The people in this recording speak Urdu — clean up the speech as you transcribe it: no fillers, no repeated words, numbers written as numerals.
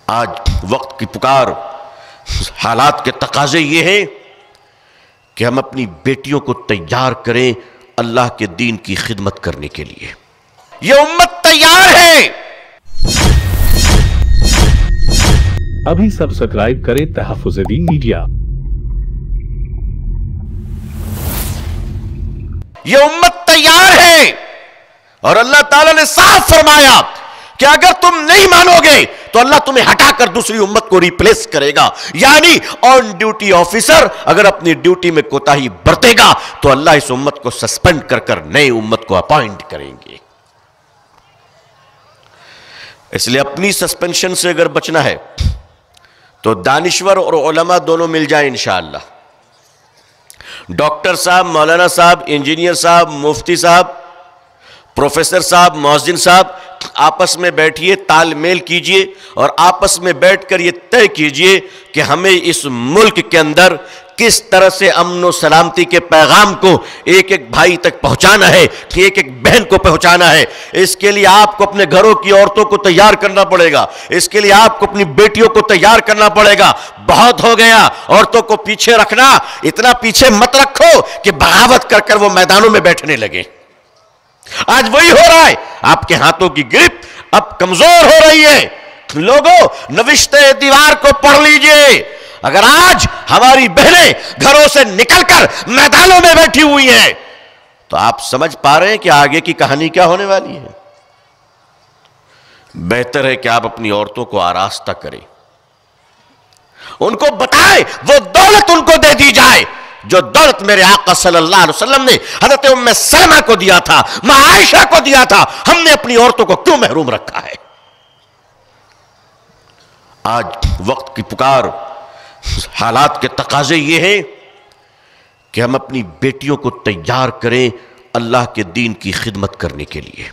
آج وقت کی پکار، حالات کے تقاضے یہ ہیں کہ ہم اپنی بیٹیوں کو تیار کریں اللہ کے دین کی خدمت کرنے کے لیے۔ یہ امت تیار ہے۔ ابھی سبسکرائب کریں تحفظ دین میڈیا۔ یہ امت تیار ہے، اور اللہ تعالیٰ نے صاف فرمایا کہ اگر تم نہیں مانو گے تو اللہ تمہیں ہٹا کر دوسری امت کو ریپلیس کرے گا۔ یعنی آن ڈیوٹی آفیسر اگر اپنی ڈیوٹی میں کوتاہی برتے گا تو اللہ اس امت کو سسپینڈ کر کر نئے امت کو اپائنٹ کریں گے۔ اس لیے اپنی سسپینشن سے اگر بچنا ہے تو دانشور اور علماء دونوں مل جائیں انشاءاللہ۔ ڈاکٹر صاحب، مولانا صاحب، انجینئر صاحب، مفتی صاحب، پروفیسر صاحب، مؤذن صاحب، آپس میں بیٹھیے، تال میل کیجئے اور آپس میں بیٹھ کر یہ طے کیجئے کہ ہمیں اس ملک کے اندر کس طرح سے امن و سلامتی کے پیغام کو ایک ایک بھائی تک پہنچانا ہے، ایک ایک بہن کو پہنچانا ہے۔ اس کے لیے آپ کو اپنے گھروں کی عورتوں کو تیار کرنا پڑے گا، اس کے لیے آپ کو اپنی بیٹیوں کو تیار کرنا پڑے گا۔ بہت ہو گیا عورتوں کو پیچھے رکھنا، اتنا پیچھے مت رکھو کہ بغاوت کر کر وہ میدانوں میں بیٹھنے لگے۔ آج وہی ہو رہا ہے، آپ کے ہاتھوں کی گرپ اب کمزور ہو رہی ہے۔ لوگوں، نوشتے دیوار کو پڑھ لیجئے۔ اگر آج ہماری بہنیں گھروں سے نکل کر میدانوں میں بیٹھی ہوئی ہیں تو آپ سمجھ پا رہے ہیں کہ آگے کی کہانی کیا ہونے والی ہے۔ بہتر ہے کہ آپ اپنی عورتوں کو آراستہ کریں، ان کو بتائیں، وہ دولت ان کو دے دی جائے جو دولت میرے آقا صلی اللہ علیہ وسلم نے حضرت ام سلمہ کو دیا تھا، ماں عائشہ کو دیا تھا۔ ہم نے اپنی عورتوں کو کیوں محروم رکھا ہے؟ آج وقت کی پکار، حالات کے تقاضے یہ ہیں کہ ہم اپنی بیٹیوں کو تیار کریں اللہ کے دین کی خدمت کرنے کے لیے۔